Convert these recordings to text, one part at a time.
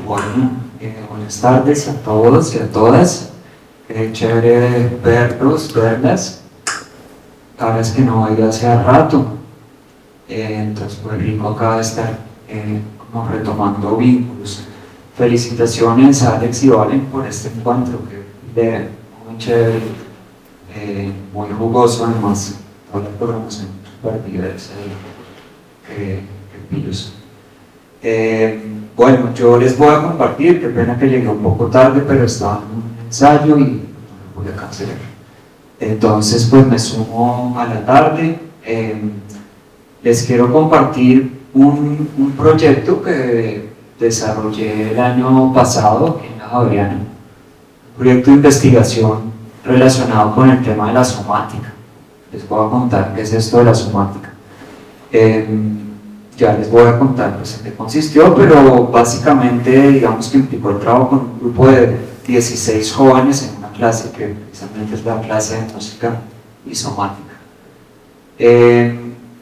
Bueno, buenas tardes a todos y a todas. Chévere verlos, verlas. Sabes que no vaya hace rato. Entonces, muy rico acá de estar como retomando vínculos. Felicitaciones a Alex y Valen por este encuentro, que de muy chévere, muy jugoso, además, toda la programación súper diversa que pillos. Bueno, yo les voy a compartir, qué pena que llegué un poco tarde, pero estaba en un ensayo y no lo voy a cancelar. Entonces, pues me sumo a la tarde. Les quiero compartir un proyecto que desarrollé el año pasado en la Javeriana, un proyecto de investigación relacionado con el tema de la somática. Les voy a contar qué es esto de la somática. Ya les voy a contar pues, en qué consistió, pero básicamente digamos que implicó el trabajo con un grupo de 16 jóvenes en una clase que precisamente es la clase de música y somática.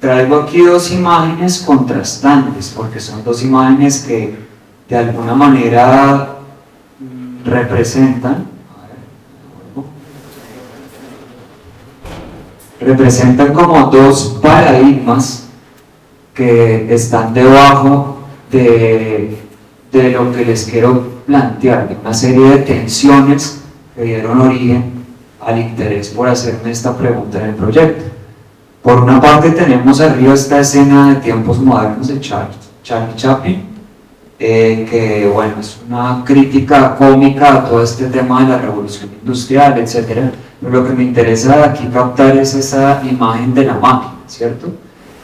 Traigo aquí dos imágenes contrastantes, porque son dos imágenes que de alguna manera representan como dos paradigmas que están debajo de lo que les quiero plantear, de una serie de tensiones que dieron origen al interés por hacerme esta pregunta en el proyecto. Por una parte tenemos arriba esta escena de tiempos modernos de Charlie Chaplin, que bueno, es una crítica cómica a todo este tema de la revolución industrial, etc. Pero lo que me interesa aquí captar es esa imagen de la máquina, ¿cierto?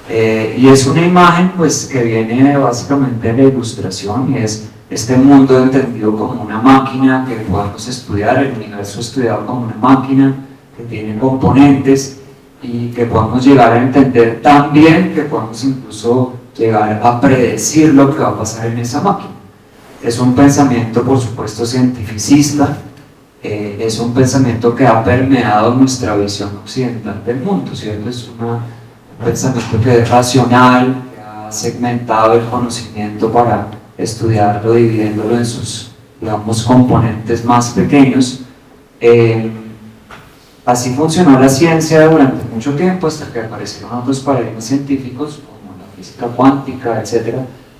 Y es una imagen pues, que viene básicamente de la ilustración, y es este mundo entendido como una máquina que podemos estudiar, el universo estudiado como una máquina que tiene componentes y que podemos llegar a entender tan bien que podemos incluso llegar a predecir lo que va a pasar en esa máquina. Es un pensamiento, por supuesto, cientificista, es un pensamiento que ha permeado nuestra visión occidental del mundo, ¿cierto? Es un pensamiento que es racional, que ha segmentado el conocimiento para estudiarlo, dividiéndolo en sus, digamos, componentes más pequeños. Así funcionó la ciencia durante mucho tiempo, hasta que aparecieron otros paradigmas científicos, como la física cuántica, etc.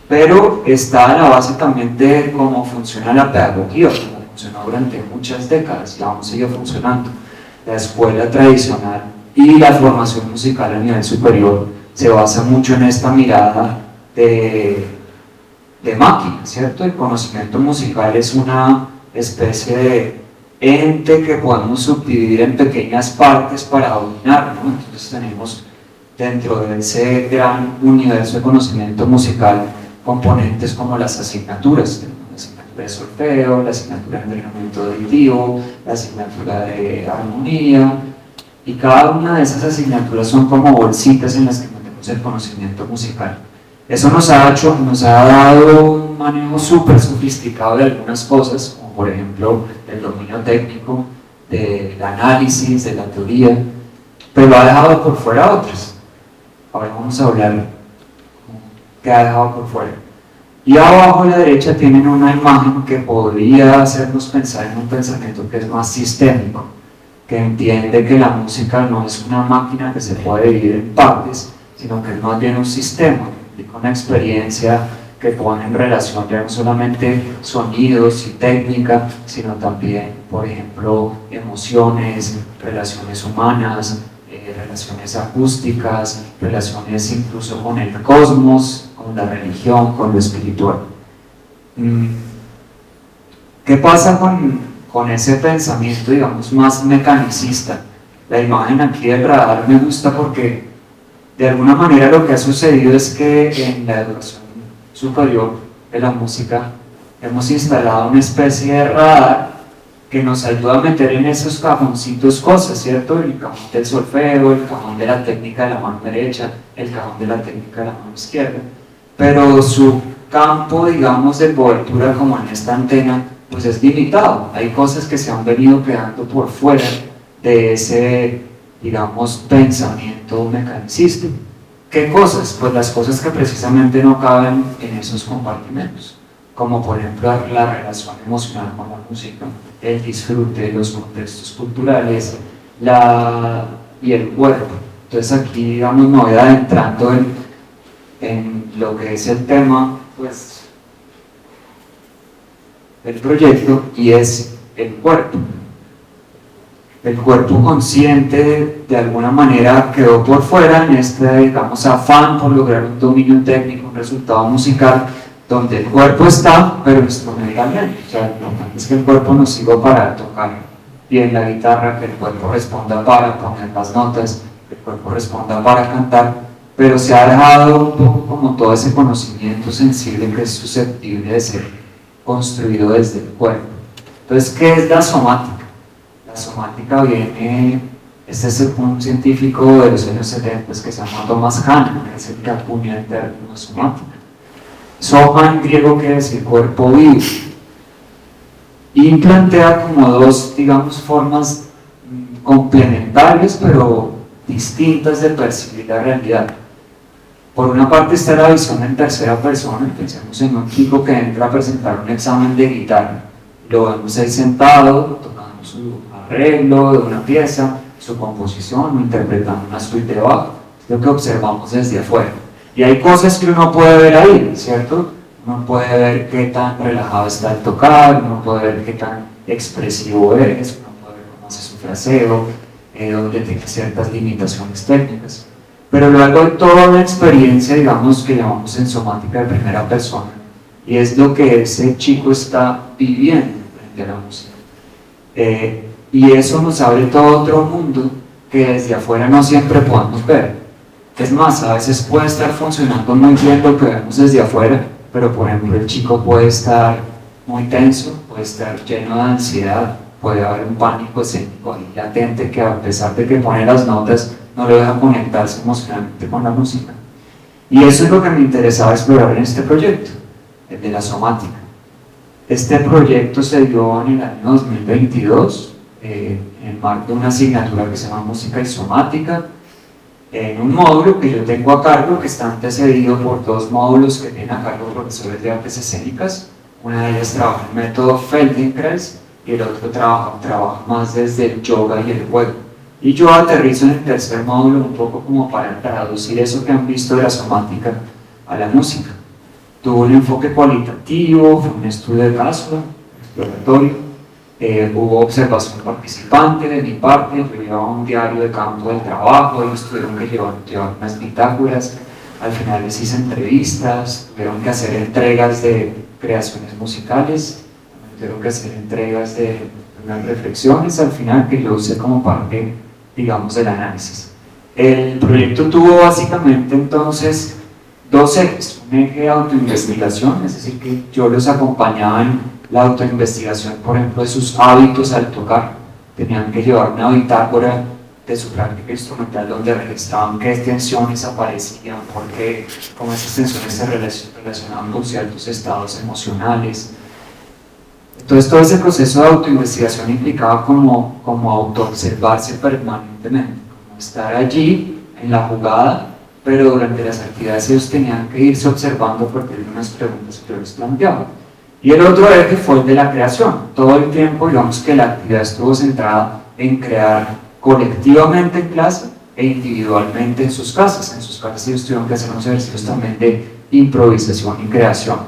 Pero está a la base también de cómo funciona la pedagogía, como funcionó durante muchas décadas, y aún sigue funcionando. La escuela tradicional y la formación musical a nivel superior se basa mucho en esta mirada de máquina, ¿cierto? El conocimiento musical es una especie de ente que podemos subdividir en pequeñas partes para dominar, ¿no? Entonces tenemos dentro de ese gran universo de conocimiento musical componentes como las asignaturas, la asignatura de solfeo, la asignatura de entrenamiento auditivo, la asignatura de armonía, y cada una de esas asignaturas son como bolsitas en las que metemos el conocimiento musical. Eso nos ha dado un manejo súper sofisticado de algunas cosas, como por ejemplo el dominio técnico, del análisis, de la teoría, pero ha dejado por fuera otras. Ahora vamos a hablar qué ha dejado por fuera. Y abajo a la derecha tienen una imagen que podría hacernos pensar en un pensamiento que es más sistémico, que entiende que la música no es una máquina que se puede dividir en partes, sino que es más bien un sistema, implica una experiencia que pone en relación ya no solamente sonidos y técnica, sino también, por ejemplo, emociones, relaciones humanas, relaciones acústicas, relaciones incluso con el cosmos, con la religión, con lo espiritual. ¿Qué pasa con ese pensamiento, digamos, más mecanicista? La imagen aquí del radar me gusta porque de alguna manera lo que ha sucedido es que en la educación superior de la música hemos instalado una especie de radar que nos ayuda a meter en esos cajoncitos cosas, ¿cierto? El cajón del solfeo, el cajón de la técnica de la mano derecha, el cajón de la técnica de la mano izquierda, pero su campo, digamos, de cobertura, como en esta antena, pues es limitado. Hay cosas que se han venido quedando por fuera de ese, digamos, pensamiento mecanicista. ¿Qué cosas? Pues las cosas que precisamente no caben en esos compartimentos. como por ejemplo la relación emocional con la música, el disfrute, los contextos culturales y el cuerpo. Entonces aquí, digamos, me voy adentrando en lo que es el tema, pues, del proyecto, y es el cuerpo. El cuerpo consciente de alguna manera quedó por fuera en este, digamos, afán por lograr un dominio técnico, un resultado musical, donde el cuerpo está, pero instrumentalmente. O sea, lo importante es que el cuerpo nos sirva para tocar bien la guitarra, que el cuerpo responda para poner las notas, que el cuerpo responda para cantar, pero se ha dejado un poco como todo ese conocimiento sensible que es susceptible de ser construido desde el cuerpo. Entonces, ¿qué es la somática? La somática viene, este es un científico de los años 70 que se llama Thomas Hahnemann, que es el que acuña el término somática. Soma en griego quiere decir cuerpo vivo, y plantea como dos, digamos, formas complementarias pero distintas de percibir la realidad. Por una parte está la visión en tercera persona. Pensemos en un chico que entra a presentar un examen de guitarra, lo vemos ahí sentado, tocando su arreglo de una pieza, su composición, o interpretando una suite de bajo. Es lo que observamos desde afuera. Y hay cosas que uno puede ver ahí, ¿cierto? Uno puede ver qué tan relajado está el tocar, uno puede ver qué tan expresivo es, uno puede ver cómo hace su fraseo, donde tiene ciertas limitaciones técnicas. Pero luego hay toda una experiencia, digamos, que llamamos en somática de primera persona, y es lo que ese chico está viviendo frente a la música. Y eso nos abre todo otro mundo que desde afuera no siempre podemos ver. Es más, a veces puede estar funcionando muy bien lo que vemos desde afuera, pero por ejemplo el chico puede estar muy tenso, puede estar lleno de ansiedad, puede haber un pánico escénico ahí latente que a pesar de que pone las notas, no le deja conectarse emocionalmente con la música. Y eso es lo que me interesaba explorar en este proyecto, el de la somática. Este proyecto se dio en el año 2022, en marco de una asignatura que se llama Música y Somática, en un módulo que yo tengo a cargo, que está antecedido por dos módulos que tienen a cargo profesores de artes escénicas. Una de ellas trabaja en el método Feldenkrais y el otro trabaja más desde el yoga y el juego. Y yo aterrizo en el tercer módulo un poco como para traducir eso que han visto de la somática a la música. Tuvo un enfoque cualitativo, fue un estudio de caso, exploratorio. Hubo observación participante de mi parte, yo llevaba un diario de campo del trabajo, ellos tuvieron que llevar unas bitácoras, al final les hice entrevistas, tuvieron que hacer entregas de creaciones musicales, tuvieron que hacer entregas de unas reflexiones al final que yo usé como parte, digamos, del análisis. El proyecto tuvo básicamente entonces dos ejes: un eje de autoinvestigación, es decir, que yo los acompañaba en la autoinvestigación, por ejemplo, de sus hábitos al tocar. Tenían que llevar una bitácora de su práctica instrumental donde registraban qué tensiones aparecían, porque cómo esas tensiones se relacionaban con ciertos estados emocionales. Entonces todo ese proceso de autoinvestigación implicaba como autoobservarse permanentemente, como estar allí en la jugada, pero durante las actividades ellos tenían que irse observando porque había unas preguntas que yo les planteaba. Y el otro eje fue el de la creación. Todo el tiempo, digamos que la actividad estuvo centrada en crear colectivamente en clase e individualmente en sus casas. En sus casas ellos tuvieron que hacer unos ejercicios también de improvisación y creación.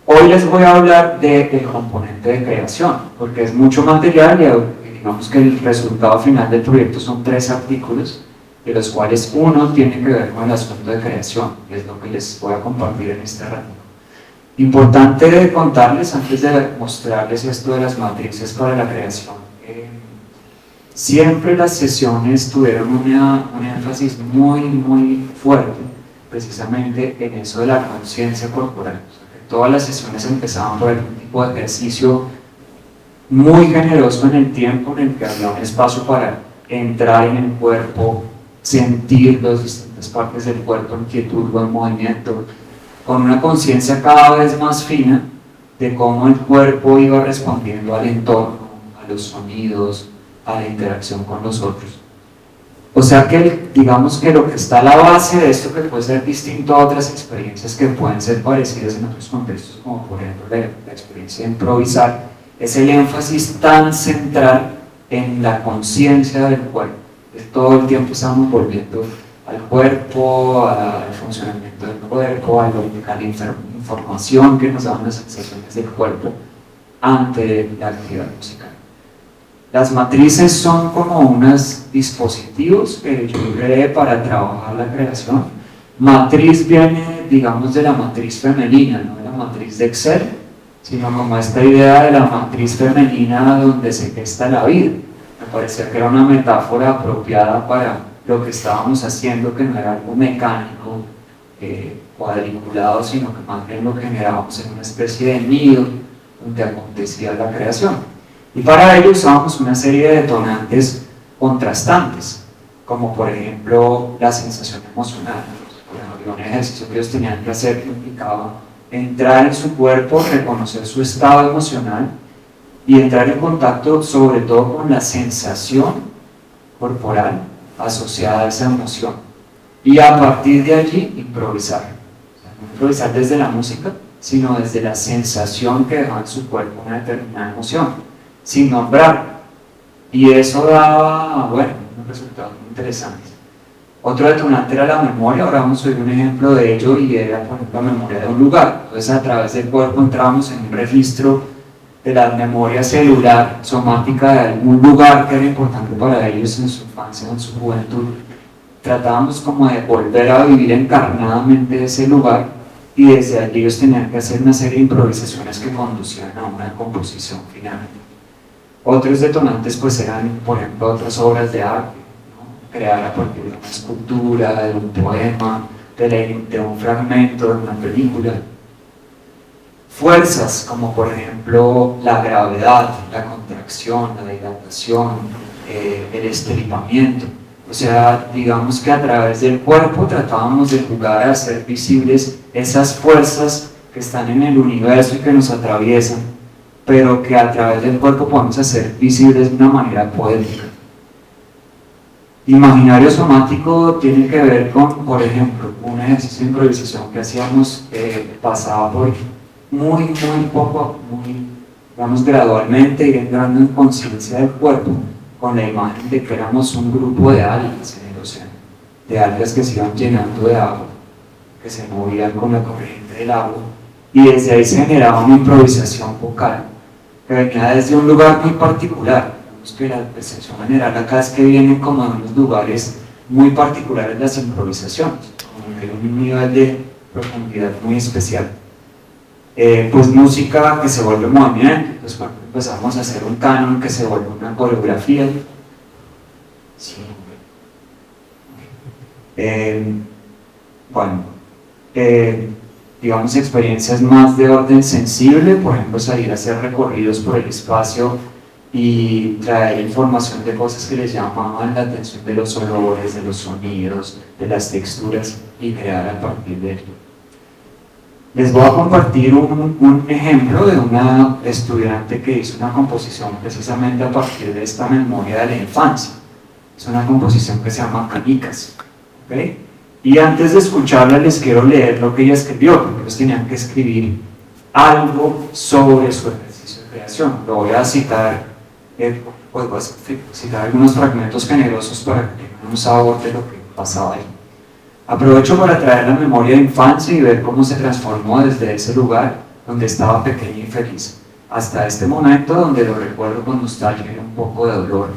Hoy les voy a hablar del componente de creación, porque es mucho material y digamos que el resultado final del proyecto son 3 artículos, de los cuales uno tiene que ver con el asunto de creación, que es lo que les voy a compartir en este ratito. Importante contarles, antes de mostrarles esto de las matrices para la creación, siempre las sesiones tuvieron un énfasis muy fuerte precisamente en eso de la conciencia corporal. O sea, que todas las sesiones empezaban por algún tipo de ejercicio muy generoso en el tiempo, en el que había un espacio para entrar en el cuerpo, sentir las distintas partes del cuerpo en quietud o en movimiento, con una conciencia cada vez más fina de cómo el cuerpo iba respondiendo al entorno, a los sonidos, a la interacción con los otros. O sea que digamos que lo que está a la base de esto, que puede ser distinto a otras experiencias que pueden ser parecidas en otros contextos, como por ejemplo la experiencia de improvisar, es el énfasis tan central en la conciencia del cuerpo. Todo el tiempo estamos volviendo al cuerpo, al funcionamiento del cuerpo, a la información que nos dan las sensaciones del cuerpo ante la actividad musical. Las matrices son como unos dispositivos que yo creé para trabajar la creación. Matriz viene, digamos, de la matriz femenina, no de la matriz de Excel, sino como esta idea de la matriz femenina donde se gesta la vida. Me parecía que era una metáfora apropiada para lo que estábamos haciendo, que no era algo mecánico, cuadriculado, sino que más bien lo generábamos en una especie de nido donde acontecía la creación. Y para ello usábamos una serie de detonantes contrastantes, como por ejemplo la sensación emocional. Por ejemplo, un ejercicio que ellos tenían que hacer que implicaba entrar en su cuerpo, reconocer su estado emocional y entrar en contacto sobre todo con la sensación corporal asociada a esa emoción. Y a partir de allí improvisar. O sea, no improvisar desde la música, sino desde la sensación que dejaba en su cuerpo una determinada emoción, sin nombrar. Y eso daba, bueno, unos resultados muy interesantes. Otro detonante era la memoria. Ahora vamos a ver un ejemplo de ello, y era, por ejemplo, la memoria de un lugar. Entonces, a través del cuerpo entrábamos en un registro de la memoria celular somática de algún lugar que era importante para ellos en su infancia o en su juventud. Tratábamos como de volver a vivir encarnadamente ese lugar, y desde allí ellos tenían que hacer una serie de improvisaciones que conducían a una composición final. Otros detonantes pues eran, por ejemplo, otras obras de arte, ¿no? Crear a partir de una escultura, de un poema, de un fragmento, de una película. Fuerzas como por ejemplo la gravedad, la contracción, la dilatación, el estripamiento. O sea, digamos que a través del cuerpo tratábamos de jugar a hacer visibles esas fuerzas que están en el universo y que nos atraviesan, pero que a través del cuerpo podemos hacer visibles de una manera poética. Imaginario somático tiene que ver con, por ejemplo, un ejercicio de improvisación que hacíamos, pasaba por muy poco, digamos, gradualmente, ir entrando en conciencia del cuerpo, con la imagen de que éramos un grupo de algas en el océano, de algas que se iban llenando de agua, que se movían con la corriente del agua, y desde ahí se generaba una improvisación vocal, que venía desde un lugar muy particular. Vemos que la percepción general acá es que vienen como de unos lugares muy particulares las improvisaciones, como de un nivel de profundidad muy especial. Pues música que se vuelve movimiento. Pues cuando empezamos a hacer un canon que se vuelve una coreografía. Sí. Bueno, digamos experiencias más de orden sensible, por ejemplo salir a hacer recorridos por el espacio y traer información de cosas que les llamaban la atención, de los olores, de los sonidos, de las texturas, y crear a partir de ello. Les voy a compartir un ejemplo de una estudiante que hizo una composición precisamente a partir de esta memoria de la infancia. Es una composición que se llama Canicas, ¿okay? Y antes de escucharla les quiero leer lo que ella escribió, porque ellos tenían que escribir algo sobre su ejercicio de creación. Lo voy a citar, pues voy a citar algunos fragmentos generosos para que tengan un sabor de lo que pasaba ahí. Aprovecho para traer la memoria de infancia y ver cómo se transformó desde ese lugar donde estaba pequeña y feliz, hasta este momento donde lo recuerdo con nostalgia y un poco de dolor.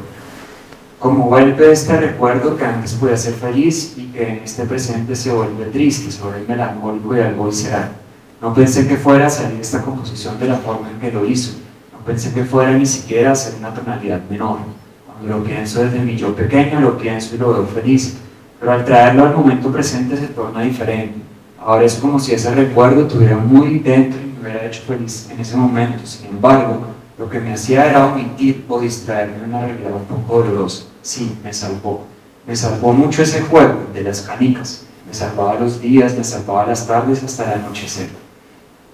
Como vuelve este recuerdo que antes podía ser feliz y que en este presente se vuelve triste, se vuelve melancólico y algo visceral. No pensé que fuera a salir esta composición de la forma en que lo hizo. No pensé que fuera ni siquiera a ser una tonalidad menor. Cuando lo pienso desde mi yo pequeño, lo pienso y lo veo feliz. Pero al traerlo al momento presente se torna diferente. Ahora es como si ese recuerdo estuviera muy dentro y me hubiera hecho feliz en ese momento. Sin embargo, lo que me hacía era omitir o distraerme de una realidad un poco dolorosa. Sí, me salvó. Me salvó mucho ese juego de las canicas. Me salvaba los días, me salvaba las tardes hasta el anochecer.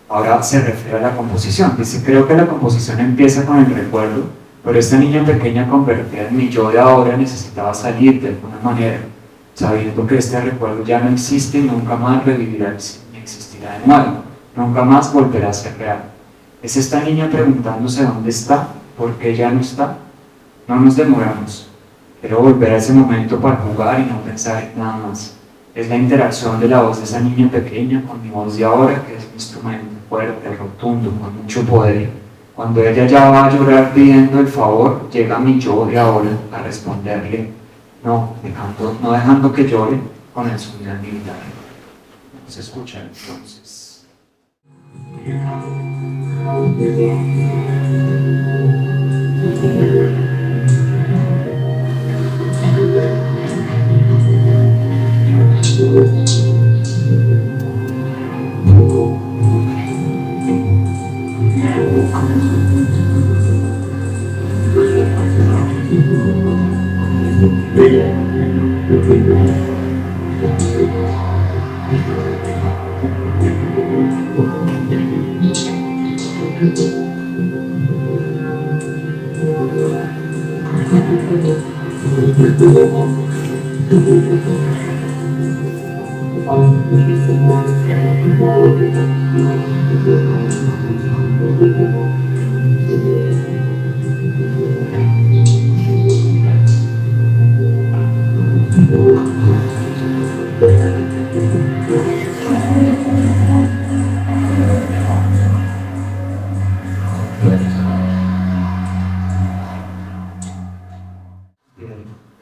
Ahora se refiere a la composición. Dice, creo que la composición empieza con el recuerdo Pero esta niña pequeña convertida en mi yo de ahora necesitaba salir de alguna manera, sabiendo que este recuerdo ya no existe y nunca más revivirá ni existirá de nuevo, nunca más volverá a ser real. Es esta niña preguntándose dónde está, por qué ya no está. No nos demoramos. Quiero volver a ese momento para jugar y no pensar en nada más. Es la interacción de la voz de esa niña pequeña con mi voz de ahora, que es un instrumento fuerte, rotundo, con mucho poder. Cuando ella ya va a llorar pidiendo el favor, llega mi yo de ahora a responderle, no dejando que llore con el sonido de mi guitarra. Vamos a escuchar entonces.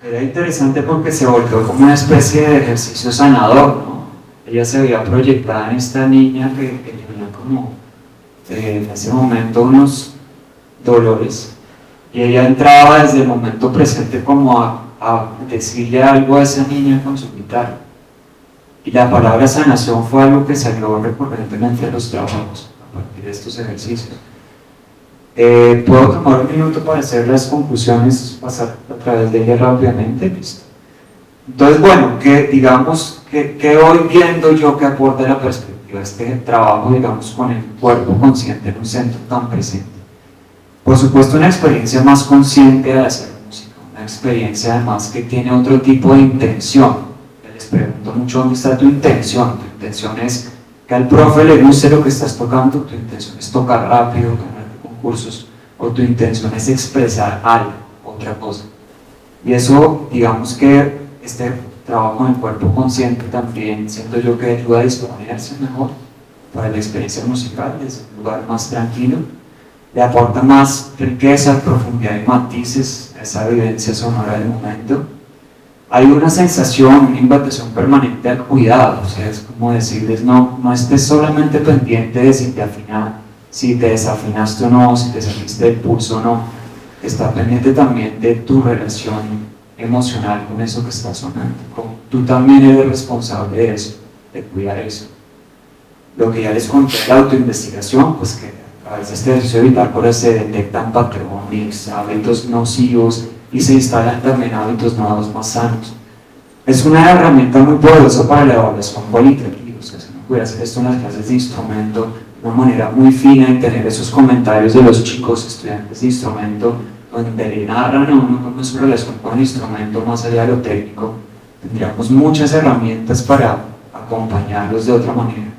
Era interesante porque se volvió como una especie de ejercicio sanador, ¿no? Ella se veía proyectada en esta niña que tenía como en ese momento unos dolores, y ella entraba desde el momento presente como a decirle algo a esa niña con su guitarra, y la palabra sanación fue algo que salió recurrentemente en los trabajos a partir de estos ejercicios. Puedo tomar un minuto para hacer las conclusiones, pasar a través de ellas rápidamente. ¿Listo? Entonces, bueno, digamos que hoy viendo yo que aporta la perspectiva este trabajo, digamos, con el cuerpo consciente en un centro tan presente. Por supuesto, una experiencia más consciente de hacer música, una experiencia además que tiene otro tipo de intención. Les pregunto mucho dónde está tu intención. Tu intención es que al profe le guste lo que estás tocando, tu intención es tocar rápido, cursos, o tu intención es expresar algo, otra cosa. Y eso, digamos que este trabajo con el cuerpo consciente también siento yo que ayuda a disponerse mejor para la experiencia musical desde un lugar más tranquilo, le aporta más riqueza, profundidad y matices a esa vivencia sonora del momento. Hay una sensación, una invitación permanente al cuidado, o sea, es como decirles, no estés solamente pendiente de si te afinas, si te desafinaste o no, si te saliste del pulso o no, está pendiente también de tu relación emocional con eso que está sonando. Tú también eres responsable de eso, de cuidar eso. Lo que ya les conté de la autoinvestigación, pues que a veces este ejercicio de bitácora se detectan patrones, hábitos nocivos y se instalan también hábitos nuevos más sanos. Es una herramienta muy poderosa para la evaluación cualitativa, o sea, si uno pudiera hacer esto en las clases de instrumento, de una manera muy fina, y tener esos comentarios de los chicos estudiantes de instrumento donde le narran a uno cómo es su relación con el instrumento más allá de lo técnico, tendríamos muchas herramientas para acompañarlos de otra manera.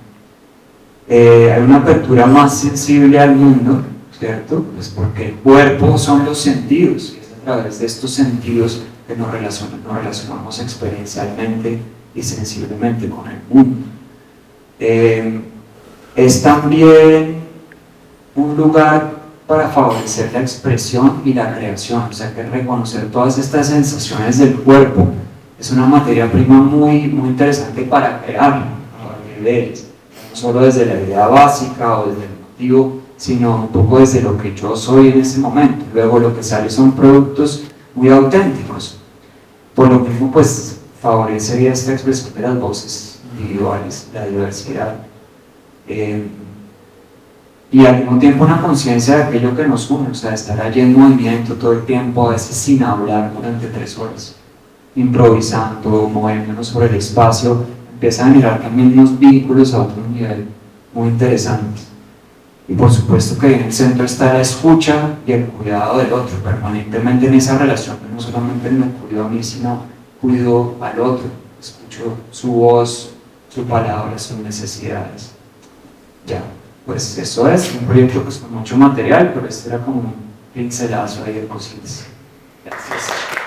Hay una apertura más sensible al mundo, ¿cierto? Pues porque el cuerpo son los sentidos, y es a través de estos sentidos que nos relacionamos experiencialmente y sensiblemente con el mundo. Es también un lugar para favorecer la expresión y la creación, o sea que reconocer todas estas sensaciones del cuerpo es una materia prima muy interesante para crearlo a partir de ellas, no solo desde la idea básica o desde el motivo, sino un poco desde lo que yo soy en ese momento. Luego lo que sale son productos muy auténticos. Por lo mismo, pues favorece esta expresión de las voces individuales, la diversidad. Y al mismo tiempo una conciencia de aquello que nos une, o sea, estar allí en movimiento todo el tiempo, a veces sin hablar durante 3 horas, improvisando, moviéndonos sobre el espacio, empieza a generar también unos vínculos a otro nivel muy interesantes. Y por supuesto que en el centro está la escucha y el cuidado del otro, permanentemente en esa relación, que no solamente me cuido a mí, sino cuido al otro, escucho su voz, su palabra, sus necesidades. Ya, pues eso es un proyecto pues, con mucho material, pero este era como un pincelazo ahí de cositas. Gracias.